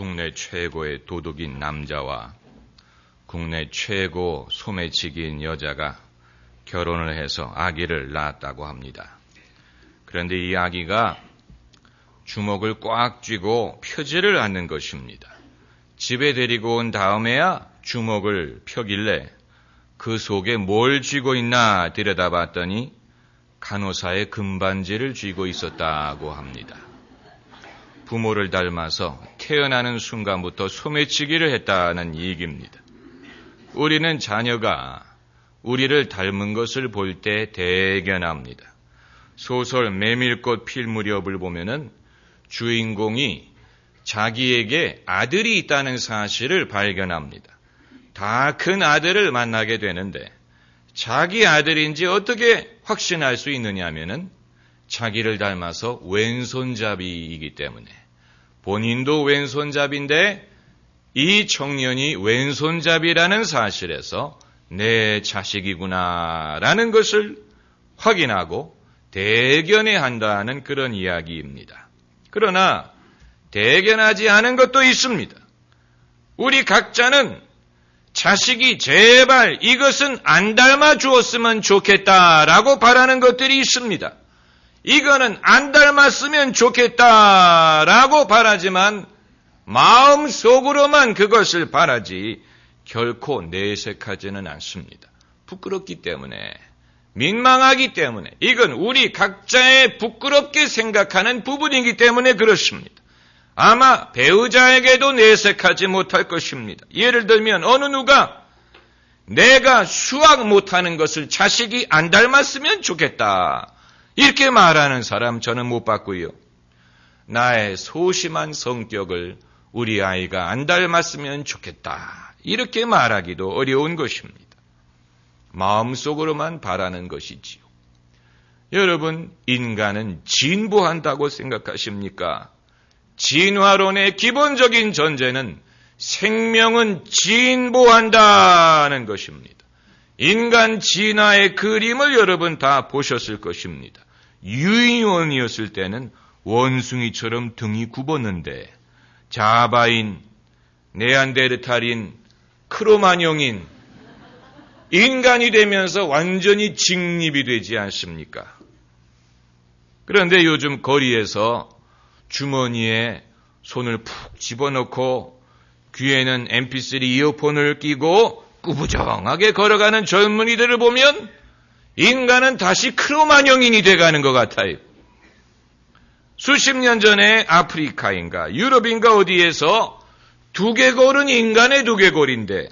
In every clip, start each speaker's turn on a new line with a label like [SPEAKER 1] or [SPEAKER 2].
[SPEAKER 1] 국내 최고의 도둑인 남자와 국내 최고 소매치기인 여자가 결혼을 해서 아기를 낳았다고 합니다. 그런데 이 아기가 주먹을 꽉 쥐고 펴지를 않는 것입니다. 집에 데리고 온 다음에야 주먹을 펴길래 그 속에 뭘 쥐고 있나 들여다봤더니 간호사의 금반지를 쥐고 있었다고 합니다. 부모를 닮아서 태어나는 순간부터 소매치기를 했다는 얘기입니다. 우리는 자녀가 우리를 닮은 것을 볼 때 대견합니다. 소설 메밀꽃 필 무렵을 보면은 주인공이 자기에게 아들이 있다는 사실을 발견합니다. 다 큰 아들을 만나게 되는데 자기 아들인지 어떻게 확신할 수 있느냐 하면은 자기를 닮아서 왼손잡이이기 때문에 본인도 왼손잡이인데 이 청년이 왼손잡이라는 사실에서 내 자식이구나라는 것을 확인하고 대견해한다는 그런 이야기입니다. 그러나 대견하지 않은 것도 있습니다. 우리 각자는 자식이 제발 이것은 안 닮아 주었으면 좋겠다라고 바라는 것들이 있습니다. 이거는 안 닮았으면 좋겠다라고 바라지만 마음속으로만 그것을 바라지 결코 내색하지는 않습니다. 부끄럽기 때문에, 민망하기 때문에, 이건 우리 각자의 부끄럽게 생각하는 부분이기 때문에 그렇습니다. 아마 배우자에게도 내색하지 못할 것입니다. 예를 들면 어느 누가 내가 수학 못하는 것을 자식이 안 닮았으면 좋겠다 이렇게 말하는 사람 저는 못 봤고요. 나의 소심한 성격을 우리 아이가 안 닮았으면 좋겠다 이렇게 말하기도 어려운 것입니다. 마음속으로만 바라는 것이지요. 여러분, 인간은 진보한다고 생각하십니까? 진화론의 기본적인 전제는 생명은 진보한다는 것입니다. 인간 진화의 그림을 여러분 다 보셨을 것입니다. 유인원이었을 때는 원숭이처럼 등이 굽었는데 자바인, 네안데르탈인, 크로마뇽인 인간이 되면서 완전히 직립이 되지 않습니까? 그런데 요즘 거리에서 주머니에 손을 푹 집어넣고 귀에는 MP3 이어폰을 끼고 꾸부정하게 걸어가는 젊은이들을 보면 인간은 다시 크로마뇽인이 돼가는 것 같아요. 수십 년 전에 아프리카인가 유럽인가 어디에서 두개골은 인간의 두개골인데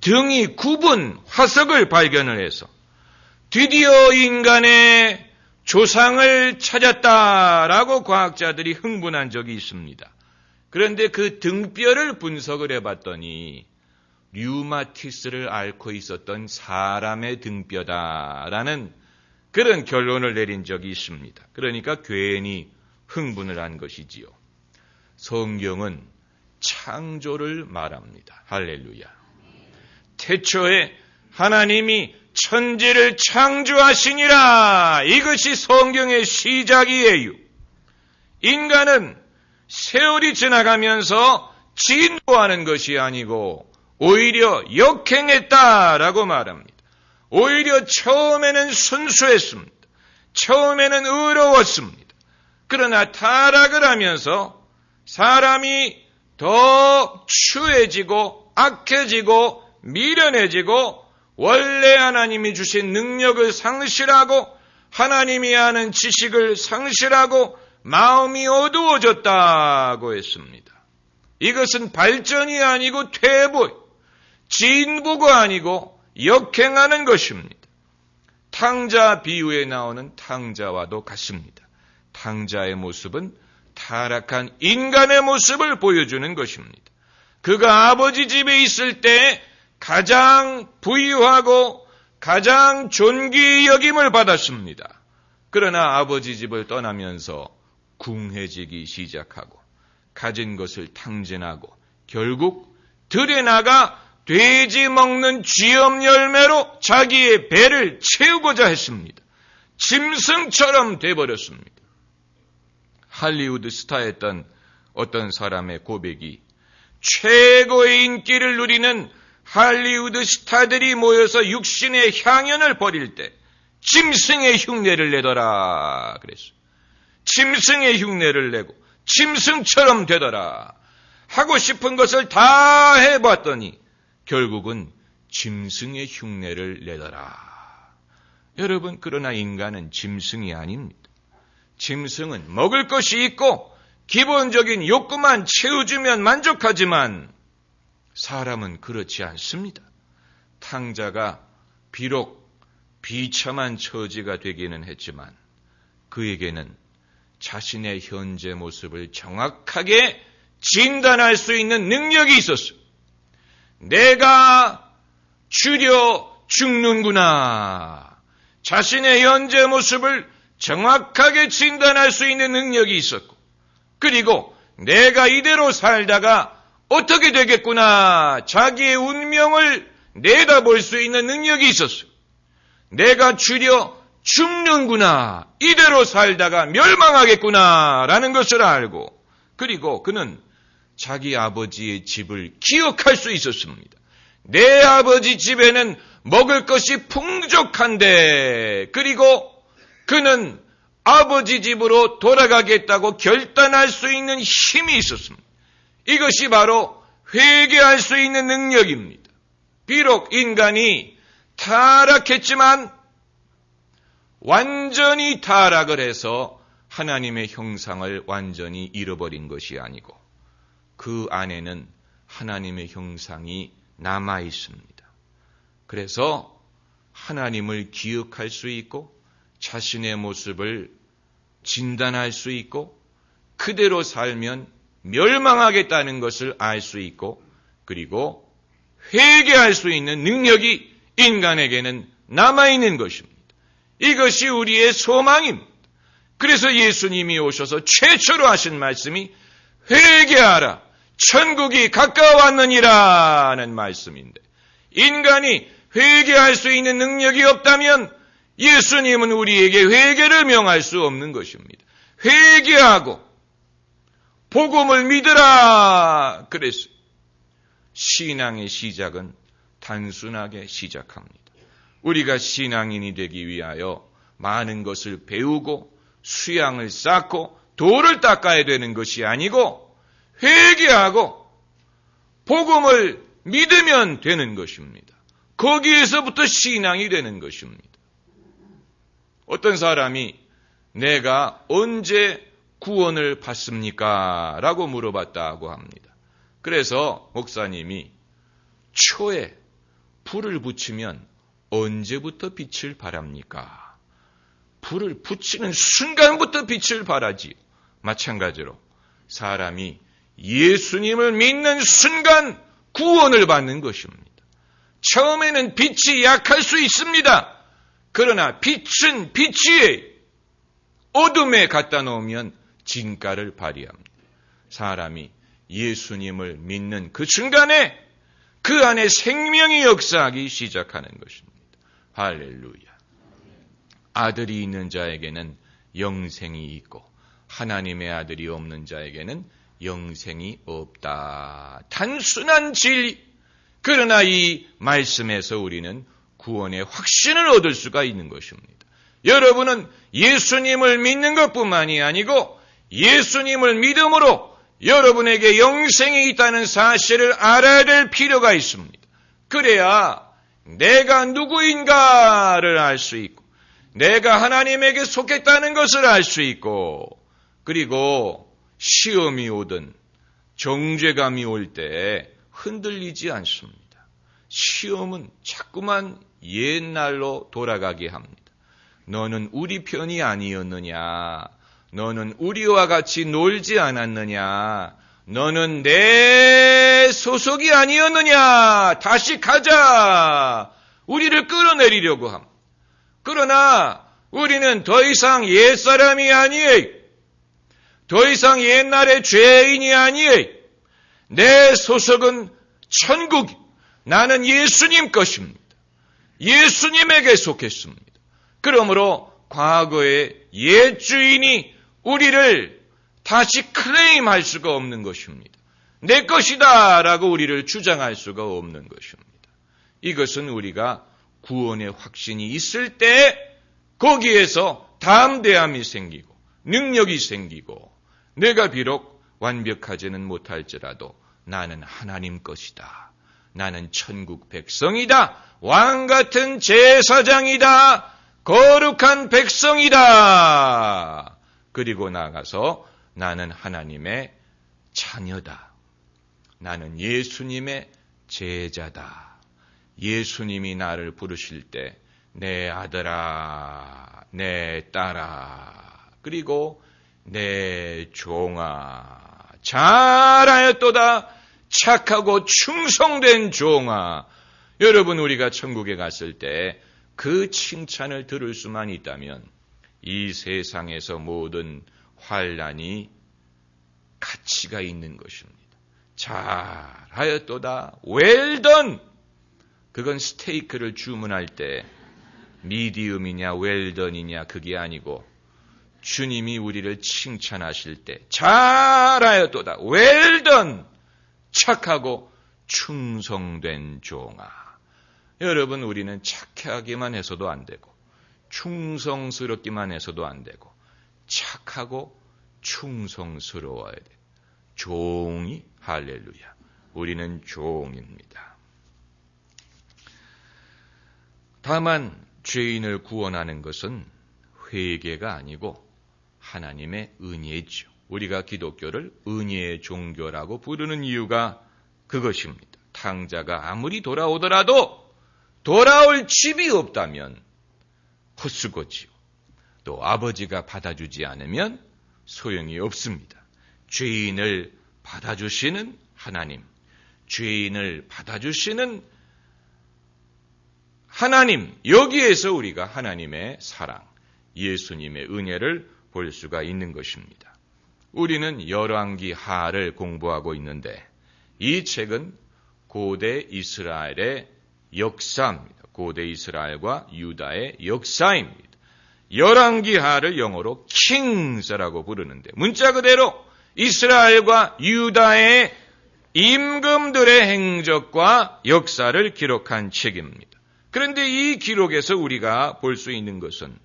[SPEAKER 1] 등이 굽은 화석을 발견을 해서 드디어 인간의 조상을 찾았다라고 과학자들이 흥분한 적이 있습니다. 그런데 그 등뼈를 분석을 해봤더니 류마티스를 앓고 있었던 사람의 등뼈다라는 그런 결론을 내린 적이 있습니다. 그러니까 괜히 흥분을 한 것이지요. 성경은 창조를 말합니다. 할렐루야. 태초에 하나님이 천지를 창조하시니라. 이것이 성경의 시작이에요. 인간은 세월이 지나가면서 진보하는 것이 아니고 오히려 역행했다라고 말합니다. 오히려 처음에는 순수했습니다. 처음에는 의로웠습니다. 그러나 타락을 하면서 사람이 더 추해지고 악해지고 미련해지고 원래 하나님이 주신 능력을 상실하고 하나님이 하는 지식을 상실하고 마음이 어두워졌다고 했습니다. 이것은 발전이 아니고 퇴보, 진보가 아니고 역행하는 것입니다. 탕자 비유에 나오는 탕자와도 같습니다. 탕자의 모습은 타락한 인간의 모습을 보여주는 것입니다. 그가 아버지 집에 있을 때 가장 부유하고 가장 존귀 여김을 받았습니다. 그러나 아버지 집을 떠나면서 궁해지기 시작하고 가진 것을 탕진하고 결국 들에 나가 돼지 먹는 쥐염 열매로 자기의 배를 채우고자 했습니다. 짐승처럼 돼버렸습니다. 할리우드 스타였던 어떤 사람의 고백이 최고의 인기를 누리는 할리우드 스타들이 모여서 육신의 향연을 벌일 때 짐승의 흉내를 내더라 그랬어요. 짐승의 흉내를 내고 짐승처럼 되더라. 하고 싶은 것을 다 해봤더니 결국은 짐승의 흉내를 내더라. 여러분, 그러나 인간은 짐승이 아닙니다. 짐승은 먹을 것이 있고 기본적인 욕구만 채워주면 만족하지만 사람은 그렇지 않습니다. 탕자가 비록 비참한 처지가 되기는 했지만 그에게는 자신의 현재 모습을 정확하게 진단할 수 있는 능력이 있었어요. 내가 줄여 죽는구나. 자신의 현재 모습을 정확하게 진단할 수 있는 능력이 있었고, 그리고 내가 이대로 살다가 어떻게 되겠구나. 자기의 운명을 내다볼 수 있는 능력이 있었어요. 내가 줄여 죽는구나. 이대로 살다가 멸망하겠구나. 라는 것을 알고, 그리고 그는 자기 아버지의 집을 기억할 수 있었습니다. 내 아버지 집에는 먹을 것이 풍족한데, 그리고 그는 아버지 집으로 돌아가겠다고 결단할 수 있는 힘이 있었습니다. 이것이 바로 회개할 수 있는 능력입니다. 비록 인간이 타락했지만 완전히 타락을 해서 하나님의 형상을 완전히 잃어버린 것이 아니고 그 안에는 하나님의 형상이 남아 있습니다. 그래서 하나님을 기억할 수 있고 자신의 모습을 진단할 수 있고 그대로 살면 멸망하겠다는 것을 알 수 있고 그리고 회개할 수 있는 능력이 인간에게는 남아있는 것입니다. 이것이 우리의 소망입니다. 그래서 예수님이 오셔서 최초로 하신 말씀이 회개하라 천국이 가까워왔느니라는 말씀인데 인간이 회개할 수 있는 능력이 없다면 예수님은 우리에게 회개를 명할 수 없는 것입니다. 회개하고 복음을 믿으라 그랬어요. 신앙의 시작은 단순하게 시작합니다. 우리가 신앙인이 되기 위하여 많은 것을 배우고 수양을 쌓고 도를 닦아야 되는 것이 아니고 회개하고 복음을 믿으면 되는 것입니다. 거기에서부터 신앙이 되는 것입니다. 어떤 사람이 내가 언제 구원을 받습니까? 라고 물어봤다고 합니다. 그래서 목사님이 초에 불을 붙이면 언제부터 빛을 발합니까? 불을 붙이는 순간부터 빛을 발하지요. 마찬가지로 사람이 예수님을 믿는 순간 구원을 받는 것입니다. 처음에는 빛이 약할 수 있습니다. 그러나 빛은 빛이에요. 어둠에 갖다 놓으면 진가를 발휘합니다. 사람이 예수님을 믿는 그 순간에 그 안에 생명이 역사하기 시작하는 것입니다. 할렐루야. 아들이 있는 자에게는 영생이 있고 하나님의 아들이 없는 자에게는 영생이 없다. 단순한 진리. 그러나 이 말씀에서 우리는 구원의 확신을 얻을 수가 있는 것입니다. 여러분은 예수님을 믿는 것뿐만이 아니고 예수님을 믿음으로 여러분에게 영생이 있다는 사실을 알아야 될 필요가 있습니다. 그래야 내가 누구인가를 알 수 있고 내가 하나님에게 속했다는 것을 알 수 있고 그리고 시험이 오든 정죄감이 올 때 흔들리지 않습니다. 시험은 자꾸만 옛날로 돌아가게 합니다. 너는 우리 편이 아니었느냐? 너는 우리와 같이 놀지 않았느냐? 너는 내 소속이 아니었느냐? 다시 가자! 우리를 끌어내리려고 합니다. 그러나 우리는 더 이상 옛사람이 아니에요. 더 이상 옛날의 죄인이 아니에요. 내 소속은 천국, 나는 예수님 것입니다. 예수님에게 속했습니다. 그러므로 과거의 옛 주인이 우리를 다시 클레임할 수가 없는 것입니다. 내 것이다 라고 우리를 주장할 수가 없는 것입니다. 이것은 우리가 구원의 확신이 있을 때 거기에서 담대함이 생기고 능력이 생기고 내가 비록 완벽하지는 못할지라도 나는 하나님 것이다. 나는 천국 백성이다. 왕 같은 제사장이다. 거룩한 백성이다. 그리고 나가서 나는 하나님의 자녀다. 나는 예수님의 제자다. 예수님이 나를 부르실 때 내 아들아, 내 딸아, 그리고 내 종아, 잘하였도다. 착하고 충성된 종아. 여러분, 우리가 천국에 갔을 때 그 칭찬을 들을 수만 있다면 이 세상에서 모든 환난이 가치가 있는 것입니다. 잘하였도다. well done. 그건 스테이크를 주문할 때 미디움이냐 well done이냐 그게 아니고 주님이 우리를 칭찬하실 때 잘하였도다. well done. 착하고 충성된 종아. 여러분, 우리는 착하기만 해서도 안 되고 충성스럽기만 해서도 안 되고 착하고 충성스러워야 돼. 종이 할렐루야. 우리는 종입니다. 다만 죄인을 구원하는 것은 회개가 아니고 하나님의 은혜죠. 우리가 기독교를 은혜의 종교라고 부르는 이유가 그것입니다. 탕자가 아무리 돌아오더라도 돌아올 집이 없다면 헛수고지요. 또 아버지가 받아주지 않으면 소용이 없습니다. 죄인을 받아주시는 하나님, 죄인을 받아주시는 하나님, 여기에서 우리가 하나님의 사랑, 예수님의 은혜를 볼 수가 있는 것입니다. 우리는 열왕기 하를 공부하고 있는데 이 책은 고대 이스라엘의 역사입니다. 고대 이스라엘과 유다의 역사입니다. 열왕기 하를 영어로 킹스라고 부르는데 문자 그대로 이스라엘과 유다의 임금들의 행적과 역사를 기록한 책입니다. 그런데 이 기록에서 우리가 볼 수 있는 것은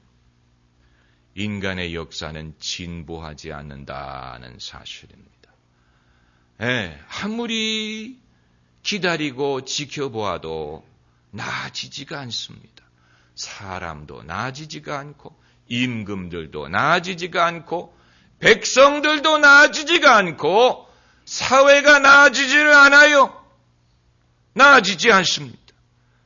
[SPEAKER 1] 인간의 역사는 진보하지 않는다는 사실입니다. 아무리 기다리고 지켜보아도 나아지지가 않습니다. 사람도 나아지지가 않고 임금들도 나아지지가 않고 백성들도 나아지지가 않고 사회가 나아지지를 않아요. 나아지지 않습니다.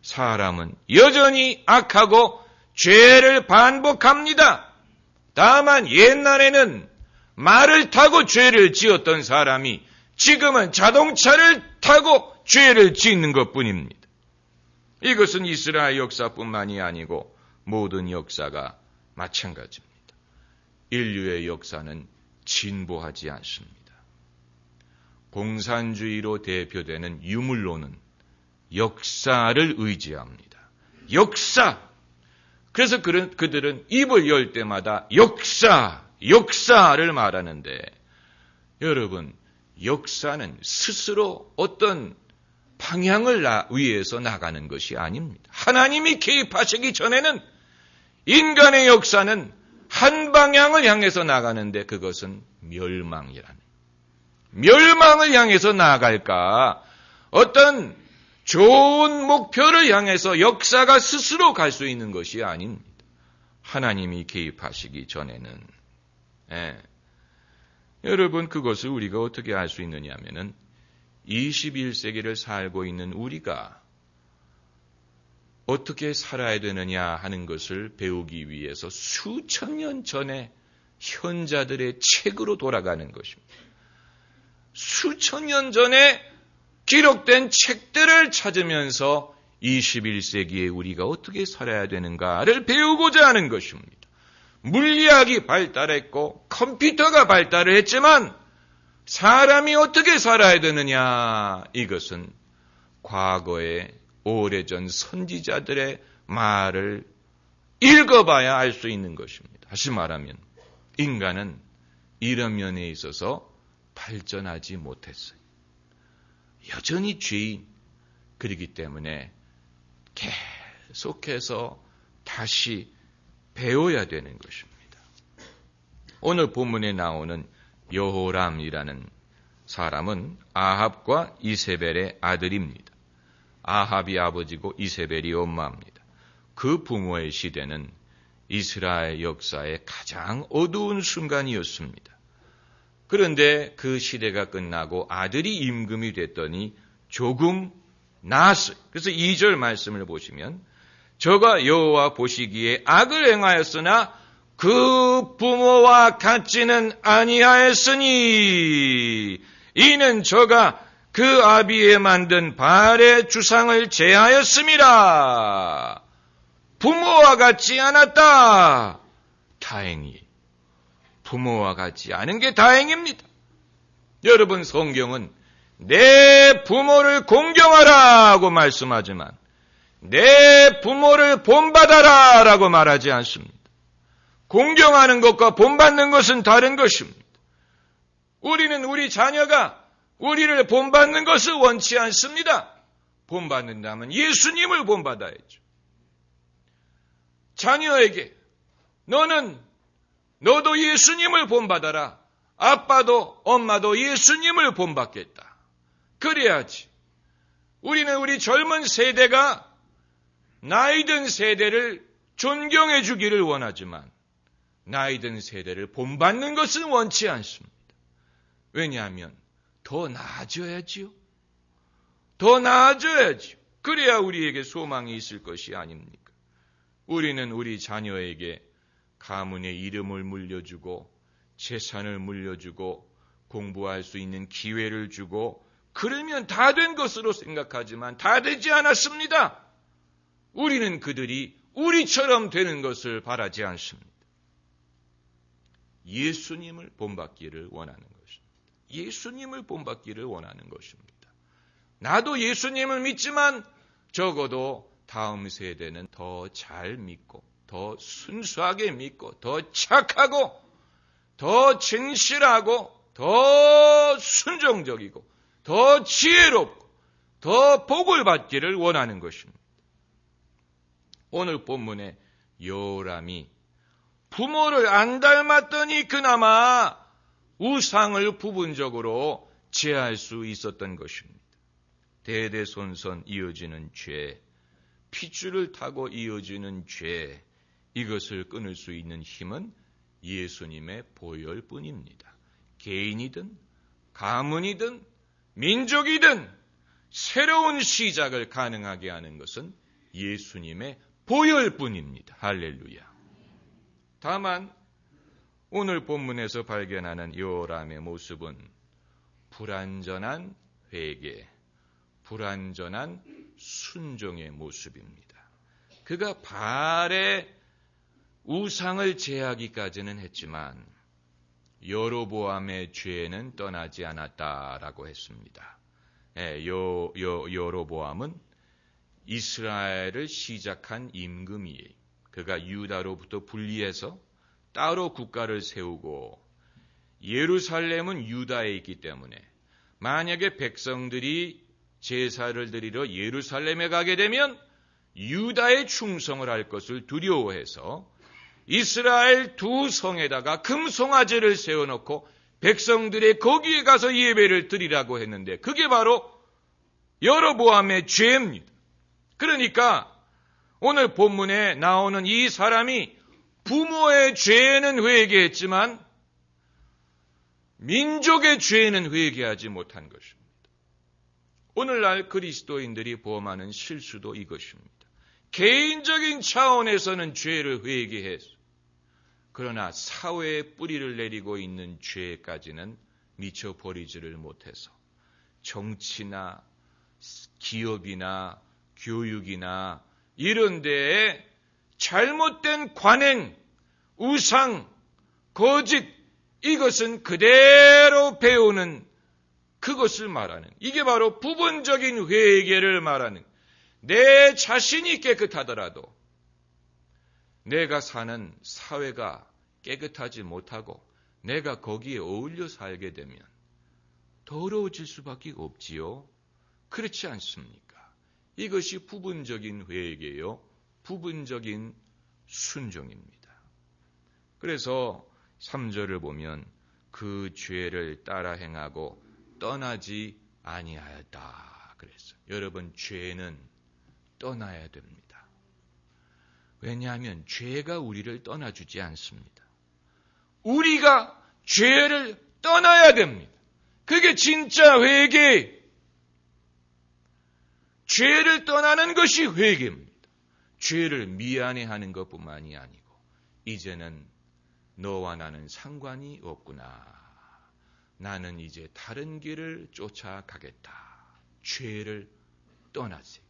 [SPEAKER 1] 사람은 여전히 악하고 죄를 반복합니다. 다만 옛날에는 말을 타고 죄를 지었던 사람이 지금은 자동차를 타고 죄를 짓는 것뿐입니다. 이것은 이스라엘 역사뿐만이 아니고 모든 역사가 마찬가지입니다. 인류의 역사는 진보하지 않습니다. 공산주의로 대표되는 유물론은 역사를 의지합니다. 역사! 그래서 그들은 입을 열 때마다 역사를 말하는데 여러분, 역사는 스스로 어떤 방향을 위해서 나가는 것이 아닙니다. 하나님이 개입하시기 전에는 인간의 역사는 한 방향을 향해서 나가는데 그것은 멸망을 향해서 나아갈까? 어떤 좋은 목표를 향해서 역사가 스스로 갈 수 있는 것이 아닙니다. 하나님이 개입하시기 전에는. 여러분, 그것을 우리가 어떻게 알 수 있느냐 하면은 21세기를 살고 있는 우리가 어떻게 살아야 되느냐 하는 것을 배우기 위해서 수천 년 전에 현자들의 책으로 돌아가는 것입니다. 수천 년 전에 기록된 책들을 찾으면서 21세기에 우리가 어떻게 살아야 되는가를 배우고자 하는 것입니다. 물리학이 발달했고 컴퓨터가 발달을 했지만 사람이 어떻게 살아야 되느냐, 이것은 과거의 오래전 선지자들의 말을 읽어봐야 알 수 있는 것입니다. 다시 말하면 인간은 이런 면에 있어서 발전하지 못했어요. 여전히 죄인. 그렇기 때문에 계속해서 다시 배워야 되는 것입니다. 오늘 본문에 나오는 여호람이라는 사람은 아합과 이세벨의 아들입니다. 아합이 아버지고 이세벨이 엄마입니다. 그 부모의 시대는 이스라엘 역사의 가장 어두운 순간이었습니다. 그런데 그 시대가 끝나고 아들이 임금이 됐더니 조금 나았어요. 그래서 2절 말씀을 보시면 저가 여호와 보시기에 악을 행하였으나 그 부모와 같지는 아니하였으니 이는 저가 그 아비에 만든 바알의 주상을 제하였음이라. 부모와 같지 않았다. 다행히 부모와 같지 않은 게 다행입니다. 여러분, 성경은 내 부모를 공경하라고 말씀하지만 내 부모를 본받아라 라고 말하지 않습니다. 공경하는 것과 본받는 것은 다른 것입니다. 우리는 우리 자녀가 우리를 본받는 것을 원치 않습니다. 본받는다면 예수님을 본받아야죠. 자녀에게 너도 예수님을 본받아라. 아빠도 엄마도 예수님을 본받겠다. 그래야지. 우리는 우리 젊은 세대가 나이든 세대를 존경해 주기를 원하지만 나이든 세대를 본받는 것은 원치 않습니다. 왜냐하면 더 나아져야지요. 더 나아져야지요. 그래야 우리에게 소망이 있을 것이 아닙니까? 우리는 우리 자녀에게 가문의 이름을 물려주고 재산을 물려주고 공부할 수 있는 기회를 주고 그러면 다 된 것으로 생각하지만 다 되지 않았습니다. 우리는 그들이 우리처럼 되는 것을 바라지 않습니다. 예수님을 본받기를 원하는 것입니다. 예수님을 본받기를 원하는 것입니다. 나도 예수님을 믿지만 적어도 다음 세대는 더 잘 믿고 더 순수하게 믿고 더 착하고 더 진실하고 더 순종적이고 더 지혜롭고 더 복을 받기를 원하는 것입니다. 오늘 본문에 여호람이 부모를 안 닮았더니 그나마 우상을 부분적으로 제할 수 있었던 것입니다. 대대손손 이어지는 죄, 핏줄을 타고 이어지는 죄, 이것을 끊을 수 있는 힘은 예수님의 보혈뿐입니다. 개인이든 가문이든 민족이든 새로운 시작을 가능하게 하는 것은 예수님의 보혈뿐입니다. 할렐루야. 다만 오늘 본문에서 발견하는 여호람의 모습은 불완전한 회개, 불완전한 순종의 모습입니다. 그가 바알의 우상을 제하기까지는 했지만 여로보암의 죄는 떠나지 않았다라고 했습니다. 여로보암은 이스라엘을 시작한 임금이에요. 그가 유다로부터 분리해서 따로 국가를 세우고 예루살렘은 유다에 있기 때문에 만약에 백성들이 제사를 드리러 예루살렘에 가게 되면 유다에 충성을 할 것을 두려워해서 이스라엘 두 성에다가 금송아지를 세워놓고 백성들의 거기에 가서 예배를 드리라고 했는데 그게 바로 여로보암의 죄입니다. 그러니까 오늘 본문에 나오는 이 사람이 부모의 죄에는 회개했지만 민족의 죄에는 회개하지 못한 것입니다. 오늘날 그리스도인들이 범하는 실수도 이것입니다. 개인적인 차원에서는 죄를 회개해서 그러나 사회에 뿌리를 내리고 있는 죄까지는 미쳐버리지를 못해서 정치나 기업이나 교육이나 이런 데에 잘못된 관행, 우상, 거짓 이것은 그대로 배우는 그것을 말하는 이게 바로 부분적인 회개를 말하는 내 자신이 깨끗하더라도 내가 사는 사회가 깨끗하지 못하고 내가 거기에 어울려 살게 되면 더러워질 수밖에 없지요. 그렇지 않습니까? 이것이 부분적인 회개요, 부분적인 순종입니다. 그래서 3절을 보면 그 죄를 따라 행하고 떠나지 아니하였다 그랬어요. 여러분, 죄는 떠나야 됩니다. 왜냐하면 죄가 우리를 떠나주지 않습니다. 우리가 죄를 떠나야 됩니다. 그게 진짜 회개. 죄를 떠나는 것이 회개입니다. 죄를 미안해하는 것뿐만이 아니고 이제는 너와 나는 상관이 없구나. 나는 이제 다른 길을 쫓아가겠다. 죄를 떠나세요.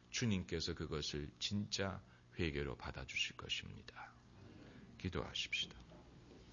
[SPEAKER 1] 주님께서 그것을 진짜 회개로 받아주실 것입니다. 기도하십시다.